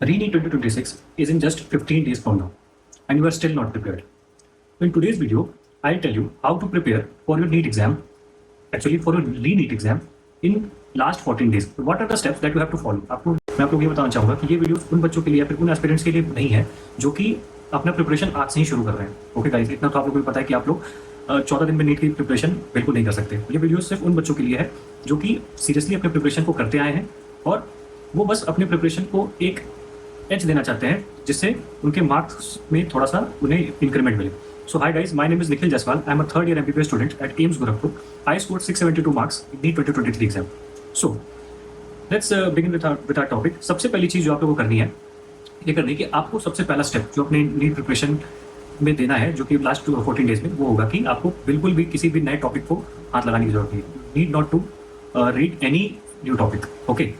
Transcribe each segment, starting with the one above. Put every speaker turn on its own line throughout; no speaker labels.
Re-NEET 2026 is in just 15 days from now, and you are still not prepared. In today's video, I'll tell you how to prepare for your NEET exam, actually for your re-NEET exam in last 14 days. What are the steps that you have to follow? मैं आपको ये बताना चाहूँगा कि ये video उन बच्चों के लिए या फिर उन एस्पिरेंट्स के लिए नहीं है जो कि अपना प्रिपरेशन आज से ही शुरू कर रहे हैं। ओके गाइस, इतना तो आप लोगों को पता है कि आप लोग 14 दिन में नीट की प्रिपरेशन बिल्कुल नहीं कर सकते। ये वीडियो सिर्फ उन बच्चों के लिए है जो कि सीरियसली अपने प्रिपरेशन को करते आए हैं और वो बस अपने प्रिपरेशन को एक एज देना चाहते हैं जिससे उनके मार्क्स में थोड़ा सा उन्हें इंक्रीमेंट मिले। So hi guys, my name is Nikhil Jaswal. I am a third year MBBS student at AIIMS Gorakhpur. I scored 672 marks in NEET 2023 exam. So let's begin with our topic. सबसे पहली चीज़ जो आप लोगों को करनी है ये करनी है कि आपको सबसे पहला स्टेप जो अपने नीट प्रिपरेशन में देना है जो कि लास्ट 14 डेज में वो होगा कि आपको बिल्कुल भी किसी भी नए टॉपिक को हाथ लगाने की जरूरत नहीं है। Need not to read any new topic. Okay,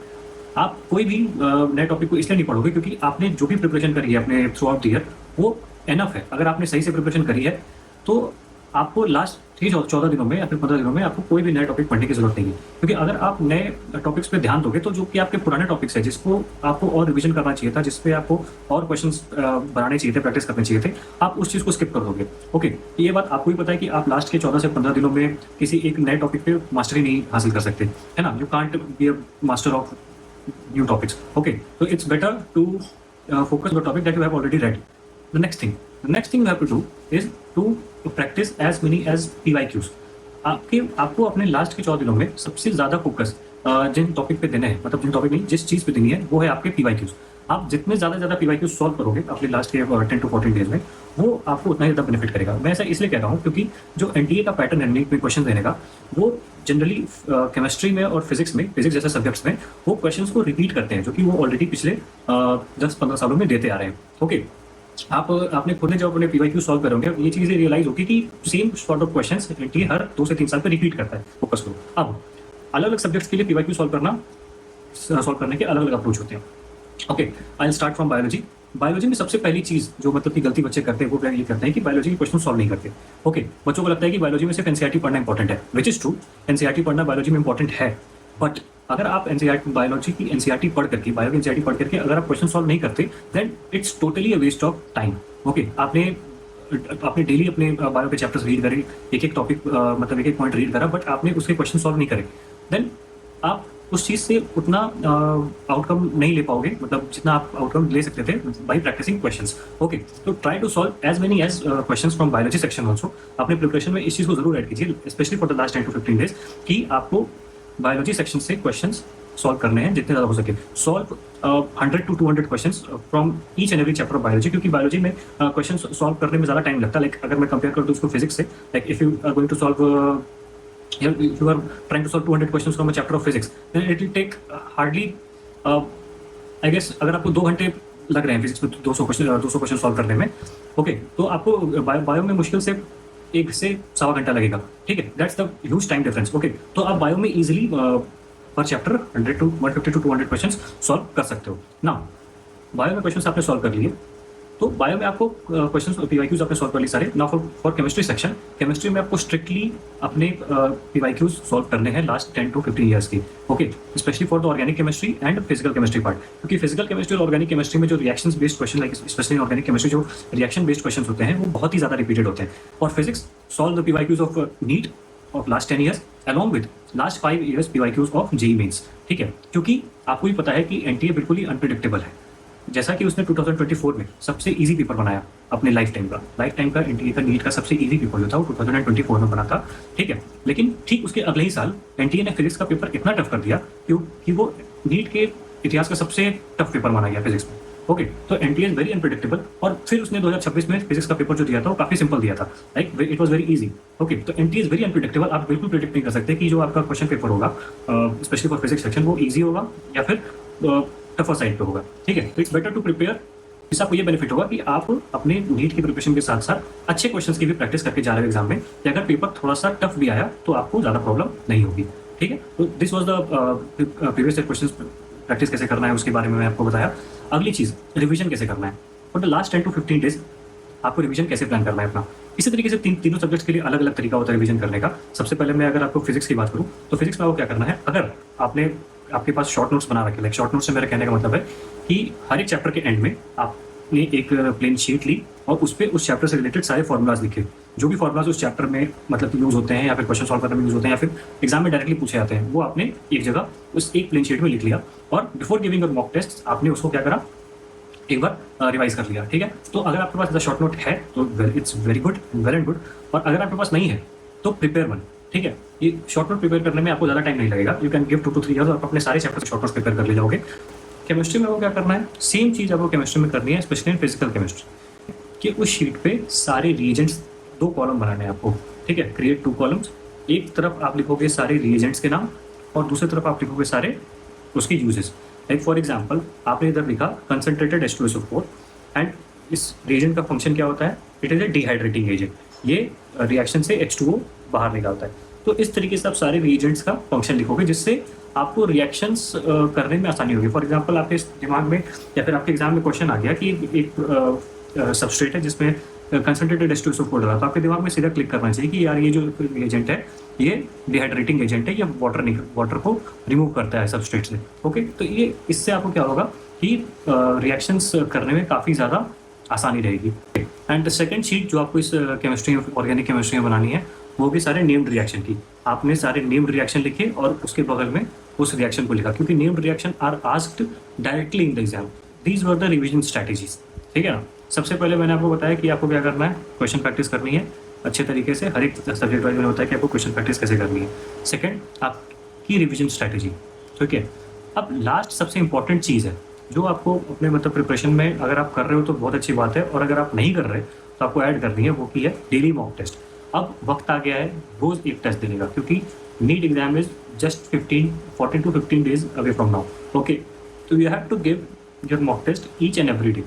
आप कोई भी नए टॉपिक को इसलिए नहीं पढ़ोगे क्योंकि आपने जो भी प्रिपरेशन करी है अपने थ्रू आउट द ईयर वो एनफ है। अगर आपने सही से प्रिपरेशन करी है तो आपको लास्ट 14 दिनों में या फिर 15 दिनों में आपको कोई भी नया टॉपिक पढ़ने की जरूरत नहीं है। क्योंकि अगर आप नए टॉपिक्स पे ध्यान दोगे तो जो कि आपके पुराने टॉपिक्स है जिसको आपको और रिवीजन करना चाहिए था, जिसपे आपको और क्वेश्चंस बनाने चाहिए थे, प्रैक्टिस करने चाहिए थे, आप उस चीज़ को स्किप कर दोगे। ओके, ये बात आपको भी पता है कि आप लास्ट के 14 से 15 दिनों में किसी एक नए टॉपिक पे मास्टरी नहीं हासिल कर सकते, है ना। You can't be a master of new topics. Okay, so it's better to focus on the topic that you have already read. The next thing you have to do is to practice as many as PYQs. आपको अपने last के 14 दिनों में सबसे ज़्यादा focus जिन topic पे देने हैं, मतलब जिन टॉपिक नहीं जिस चीज़ पे देनी है वो है आपके PYQs. आप जितने ज़्यादा PYQs सॉल्व करोगे अपने लास्ट के 10 to 14 डेज में वो आपको उतना ही ज़्यादा बेनिफिट करेगा। मैं ऐसा इसलिए कह रहा हूँ क्योंकि जो NTA का पैटर्न है नीट में क्वेश्चन देने का वो जनरली केमिस्ट्री में और फिजिक्स जैसे सब्जेक्ट्स में वो क्वेश्चंस को रिपीट करते हैं जो कि वो ऑलरेडी पिछले 10-15 सालों में देते आ रहे हैं। ओके, आपने खुद ने जब अपने PYQ सॉल्व करोगे ये चीज़ें रियलाइज होगी कि same sort of questions NTA हर 2 से 3 साल पे रिपीट करता है। फोकस करो। अब अलग अलग सब्जेक्ट्स के लिए PYQ सॉल्व करने के अलग अलग अप्रोच होते हैं। Okay, I will start from biology. Biology में सबसे पहली चीज़ जो मतलब की गलती बच्चे करते हैं वो ये करते हैं कि बायोलॉजी के क्वेश्चन सॉल्व नहीं करते। ओके, बच्चों को लगता है कि बायोलॉजी में सिर्फ NCERT पढ़ना इंपॉर्टेंट है, विच इज़ ट्रू। NCERT पढ़ना बायोलॉजी में इंपॉर्टेंट है, बट अगर आप बायोलॉजी की NCERT पढ़ करके बायो की NCERT पढ़ करके अगर आप क्वेश्चन सॉल्व नहीं करते then it's totally a waste of time. Okay, आपने डेली अपने बायो के चैप्टर्स रीड करे, एक टॉपिक मतलब एक पॉइंट रीड करा, बट आपने उसके क्वेश्चन सॉल्व नहीं करे, देन आप उस चीज़ से उतना आउटकम नहीं ले पाओगे, मतलब जितना आप आउटकम ले सकते थे बाई प्रैक्टिसिंग क्वेश्चंस। ओके, तो try to solve as many as questions from biology section also. अपने प्रिपरेशन में इस चीज़ को जरूर ऐड कीजिए, specially for the last 10 to 15 days, कि आपको बायोलॉजी सेक्शन से क्वेश्चंस सॉल्व करने हैं जितने ज़्यादा हो सके। Solve 100 to 200 questions from each and every chapter of biology, क्योंकि बायोलॉजी में क्वेश्चन सॉल्व करने में ज़्यादा टाइम लगता है। लाइक अगर मैं कंपेयर कर दूँ उसको फिजिक्स से, like if you are going to solve if you are trying to solve 200 questions from a chapter of physics then it will take hardly I guess अगर आपको 2 घंटे लग रहे हैं फिजिक्स में 200 क्वेश्चन सॉल्व करने में, ओके, तो आपको बायो में मुश्किल से 1 से 1.25 घंटा लगेगा। ठीक है, that's the huge time difference. Okay, तो आप बायो में इजीली पर chapter 100 to 150 to 200 question solve कर सकते हो ना। बायो में क्वेश्चन आपने सॉल्व कर लिए तो बायो में आपको क्वेश्चन PYQs आपने सॉल्व कर लिए सारे। ना फॉर केमिस्ट्री सेक्शन, केमिस्ट्री में आपको स्ट्रिक्टली अपने PYQs सॉल्व करने हैं लास्ट 10 to 15 ईयर्स की। Okay, specially for the organic chemistry and physical chemistry part, क्योंकि फिजिकल केमिस्ट्री और ऑर्गेनिक केमिस्ट्री में जो reaction based question, like specially organic chemistry जो रिएक्शन बेस्ड क्वेश्चन होते हैं वो बहुत ही ज़्यादा रिपीटेड होते हैं। और physics solve the PYQs of NEET of last 10 years along with last 5 years PYQs of JEE mains. ठीक है, क्योंकि आपको भी पता है कि NTA बिल्कुल ही अनप्रिडिक्टेबल है। जैसा कि उसने 2024 में सबसे इजी पेपर बनाया अपने लाइफ टाइम का NTA का नीट का सबसे इजी पेपर जो था वो 2024 में बना था। ठीक है, लेकिन ठीक उसके अगले ही साल NTA ने फिजिक्स का पेपर इतना टफ कर दिया क्योंकि वो नीट के इतिहास का सबसे टफ पेपर माना गया फिजिक्स में। ओके, तो NTA इज वेरी अनप्रिडिक्टेबल। और फिर उसने 2026 में फिजिक्स का पेपर जो दिया था वो काफी सिंपल दिया था, like it was very easy. Okay, तो NTA इज वेरी अनप्रिडिक्टेबल। आप बिल्कुल प्रिडिक्ट नहीं कर सकते कि जो आपका क्वेश्चन पेपर होगा स्पेशली फॉर फिजिक्स सेक्शन वो ईजी होगा या फिर टफर साइड पे होगा। ठीक है, तो इट्स बेटर टू प्रिपेयर। इससे आपको ये बेनिफिट होगा कि आप अपने नीट की प्रिपरेशन के साथ साथ अच्छे क्वेश्चंस की भी प्रैक्टिस करके जा रहे हो एग्जाम में, कि अगर पेपर थोड़ा सा टफ भी आया तो आपको ज़्यादा प्रॉब्लम नहीं होगी। ठीक है, तो this was the previous year questions practice कैसे करना है उसके बारे में मैं आपको बताया। अगली चीज़ रिविजन कैसे करना है। For the last 10 to 15 days आपको रिवीजन कैसे प्लान करना है अपना। इसी तरीके से तीनों सब्जेक्ट्स के लिए अलग अलग तरीका होता है रिवीजन करने का। सबसे पहले मैं अगर आपको फिजिक्स की बात करूँ तो फिजिक्स में आपको क्या करना है, अगर आपने आपके पास शॉर्ट नोट्स बना रखे। लाइक शॉर्ट नोट्स से मेरा कहने का मतलब है कि हर एक चैप्टर के एंड में आपने एक प्लेन शीट ली और उस पर उस चैप्टर से रिलेटेड सारे फॉर्मूलाज लिखे, जो भी फॉर्मूलाज उस चैप्टर में मतलब यूज़ होते हैं या फिर क्वेश्चन सॉल्व करने में यूज़ होते हैं या फिर एग्जाम में डायरेक्टली पूछे जाते हैं, वो आपने एक जगह उस एक प्लेन शीट में लिख लिया और before giving a mock test आपने उसको क्या करा, एक बार रिवाइज कर लिया। ठीक है, तो अगर आपके पास शॉर्ट नोट है तो it's very good, well and good. और अगर आपके पास नहीं है तो प्रिपेयर वन। ठीक है, ये शॉर्ट नोट प्रिपेयर करने में आपको ज़्यादा टाइम नहीं लगेगा। You can give 2 to 3 years, आप अपने सारे चैप्टर शॉर्ट नोट्स प्रिपेयर कर ले जाओगे। केमिस्ट्री में वो क्या करना है, सेम चीज़ आपको केमिस्ट्री में करनी है, स्पेशली इन फिजिकल केमिस्ट्री, कि उस शीट पे सारे रिएजेंट्स 2 कॉलम बनाने हैं आपको। ठीक है, क्रिएट 2 कॉलम्स। एक तरफ आप लिखोगे सारे रिएजेंट्स के नाम और दूसरी तरफ आप लिखोगे सारे उसके यूजेस। लाइक फॉर एग्जाम्पल आपने इधर लिखा कंसनट्रेटेड H2SO4 एंड इस रिएजेंट का फंक्शन क्या होता है, it is a dehydrating agent. ये रिएक्शन से H2O बाहर निकालता है। तो इस तरीके से आप सारे रिएजेंट्स का फंक्शन लिखोगे जिससे आपको रिएक्शंस करने में आसानी होगी। फॉर एग्जांपल आपके दिमाग में या फिर आपके एग्जाम में क्वेश्चन आ गया कि एक सबस्ट्रेट है जिसमें कंसनट्रेटेड H2SO4 डाला, तो आपके दिमाग में सीधा क्लिक करना चाहिए कि यार ये जो एजेंट है ये डिहाइड्रेटिंग एजेंट है, या वाटर को रिमूव करता है सबस्ट्रेट से। ओके, तो ये इससे आपको क्या होगा कि रिएक्शंस करने में काफ़ी ज़्यादा आसानी रहेगी। एंड सेकेंड शीट जो आपको इस केमिस्ट्री ऑर्गेनिक केमिस्ट्री में बनानी है वो भी सारे नेम्ड रिएक्शन की। आपने सारे नेम्ड रिएक्शन लिखे और उसके बगल में उस रिएक्शन को लिखा, क्योंकि named reaction are asked directly in the exam. These were the revision strategies. ठीक है ना, सबसे पहले मैंने आपको बताया कि आपको क्या करना है, क्वेश्चन प्रैक्टिस करनी है अच्छे तरीके से। हर एक सब्जेक्ट वाइज मैंने बताया कि आपको क्वेश्चन प्रैक्टिस कैसे करनी है। सेकेंड, आपकी रिविजन स्ट्रैटेजी। ठीक है, अब लास्ट सबसे इंपॉर्टेंट चीज़ है जो आपको अपने मतलब प्रिपरेशन में अगर आप कर रहे हो तो बहुत अच्छी बात है, और अगर आप नहीं कर रहे तो आपको ऐड करनी है, वो की है डेली मॉक टेस्ट। अब वक्त आ गया है रोज एक टेस्ट देने का, क्योंकि NEET exam is just 14 to 15 days away from now. Okay, तो you have to give your mock test each and every day.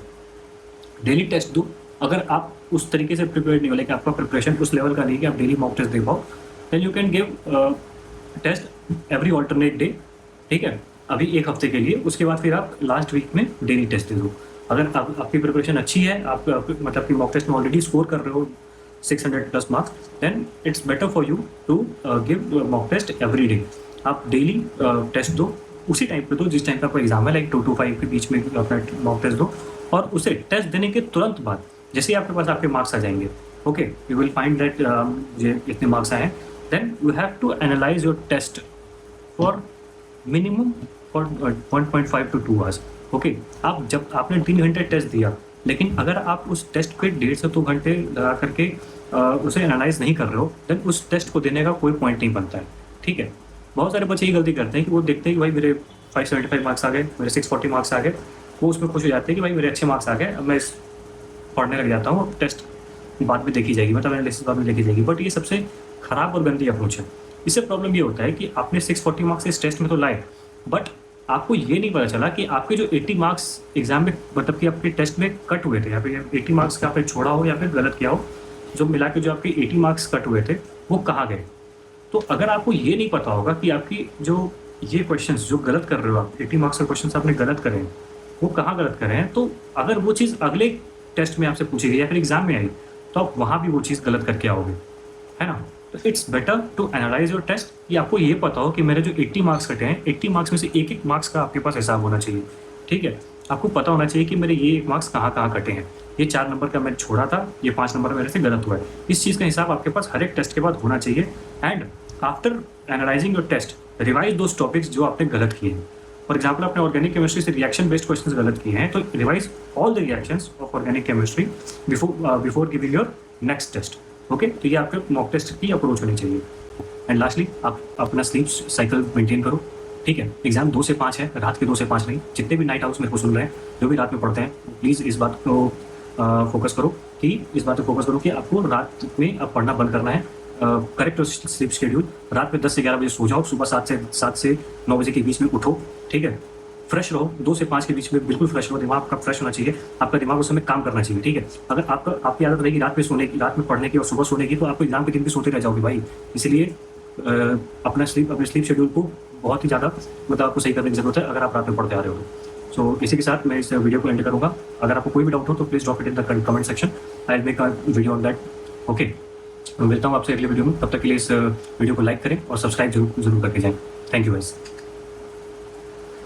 Daily test दो। अगर आप उस तरीके से प्रिपेयर नहीं हो, लेकिन आपका प्रिपरेशन उस लेवल का नहीं कि आप डेली मॉक टेस्ट दे पाओ, then you can give test every alternate day. ठीक है, अभी एक हफ्ते के लिए, उसके बाद फिर आप लास्ट वीक में डेली टेस्ट दे दो। अगर आपकी प्रिपरेशन अच्छी है, आप मतलब कि मॉक टेस्ट में ऑलरेडी स्कोर कर रहे हो 600+ marks, then it's better for you to give mock test every day. आप डेली टेस्ट दो, उसी टाइम पे दो जिस टाइम पे आपका एग्जाम है, लाइक 2 to 5 के बीच में अपना मॉक टेस्ट दो। और उसे टेस्ट देने के तुरंत बाद जैसे ही आपके पास आपके मार्क्स आ जाएंगे, okay, you will find that ये इतने मार्क्स आए हैं, then you have to analyse your test for minimum for 1.5 to 2 hours। Okay, आप जब आपने 3 घंटे टेस्ट दिया, लेकिन अगर आप उस टेस्ट पे 1.5 से 2 घंटे लगा करके उसे एनालाइज नहीं कर रहे हो, देन उस टेस्ट को देने का कोई पॉइंट नहीं बनता है। ठीक है, बहुत सारे बच्चे ये गलती करते हैं कि वो देखते हैं कि भाई मेरे 575 मार्क्स आ गए, मेरे 640 मार्क्स आ गए, वो उसमें खुश हो जाते हैं कि भाई मेरे अच्छे मार्क्स आ गए, अब मैं इस पढ़ने लग जाता हूँ, टेस्ट बाद में देखी जाएगी, मतलब एनालिसिस बाद में देखी जाएगी। बट ये सबसे खराब और गंदी अप्रोच है। इससे प्रॉब्लम ये होता है कि आपने 640 मार्क्स इस टेस्ट में तो लाए, बट आपको ये नहीं पता चला कि आपके जो 80 मार्क्स एग्जाम में मतलब कि आपके टेस्ट में कट हुए थे, या फिर 80 मार्क्स का आपने छोड़ा हो या फिर गलत किया हो, जो मिला के जो आपके 80 मार्क्स कट हुए थे वो कहाँ गए। तो अगर आपको ये नहीं पता होगा कि आपकी जो ये क्वेश्चंस जो गलत कर रहे हो आप, 80 मार्क्स के क्वेश्चंस आपने गलत करे हैं, वो कहाँ गलत करे हैं, तो अगर वो चीज़ अगले टेस्ट में आपसे पूछी गई या फिर एग्जाम में आई, तो आप वहाँ भी वो चीज़ गलत करके आओगे, है ना। तो it's better to analyse your test, कि आपको ये पता हो कि मेरे जो 80 मार्क्स कटे हैं, 80 मार्क्स में से एक एक मार्क्स का आपके पास हिसाब होना चाहिए। ठीक है, आपको पता होना चाहिए कि मेरे ये मार्क्स कहाँ कहाँ कटे हैं, ये 4 नंबर का मैंने छोड़ा था, ये 5 नंबर मेरे से गलत हुआ है। इस चीज़ का हिसाब आपके पास हर एक टेस्ट के बाद होना चाहिए। And after analysing your test, revise those topics जो आपने गलत किए हैं। फॉर एग्जाम्पल, आपने ऑर्गेनिक केमिस्ट्री से रिएक्शन बेस्ड क्वेश्चंस गलत किए हैं, तो revise all the reactions of organic chemistry before giving your next test. Okay, तो ये आपके मॉक टेस्ट की अप्रोच होनी चाहिए। एंड लास्टली, आप अपना स्लीप साइकिल मेंटेन करो। ठीक है, एग्जाम 2 से 5 है, रात के 2 से 5 नहीं। जितने भी नाइट आउट्स मेरे को सुन रहे हैं, जो भी रात में पढ़ते हैं, प्लीज़ इस बात को फोकस करो कि आपको रात में अब पढ़ना बंद करना है। करेक्ट स्लीप शेड्यूल, रात में 10 से 11 बजे सो जाओ, सुबह 7 से 9 बजे के बीच में उठो। ठीक है, फ्रेश रहो, 2 से 5 के बीच में बिल्कुल फ्रेश रहो, दिमाग आपका फ्रेश होना चाहिए, आपका दिमाग उस समय काम करना चाहिए। ठीक है, अगर आपकी आदत रहेगी रात में सोने की, रात में पढ़ने की और सुबह सोने की, तो आपको एग्जाम के दिन भी सोते रह जाओगे भाई। इसलिए अपने स्लीप शेड्यूल को बहुत ही ज़्यादा मतलब आपको सही करने की जरूरत है, अगर आप रात में पढ़ते आ रहे हो तो। सो इसी के साथ मैं इस वीडियो को एंड करूँगा। अगर आपको कोई भी डाउट हो तो please drop it in the comment section, I will make a video on that. Okay, मिलता हूँ आपसे अगले वीडियो में, तब तक के लिए इस वीडियो को लाइक करें और सब्सक्राइब जरूर करके जाएं। Thank you guys.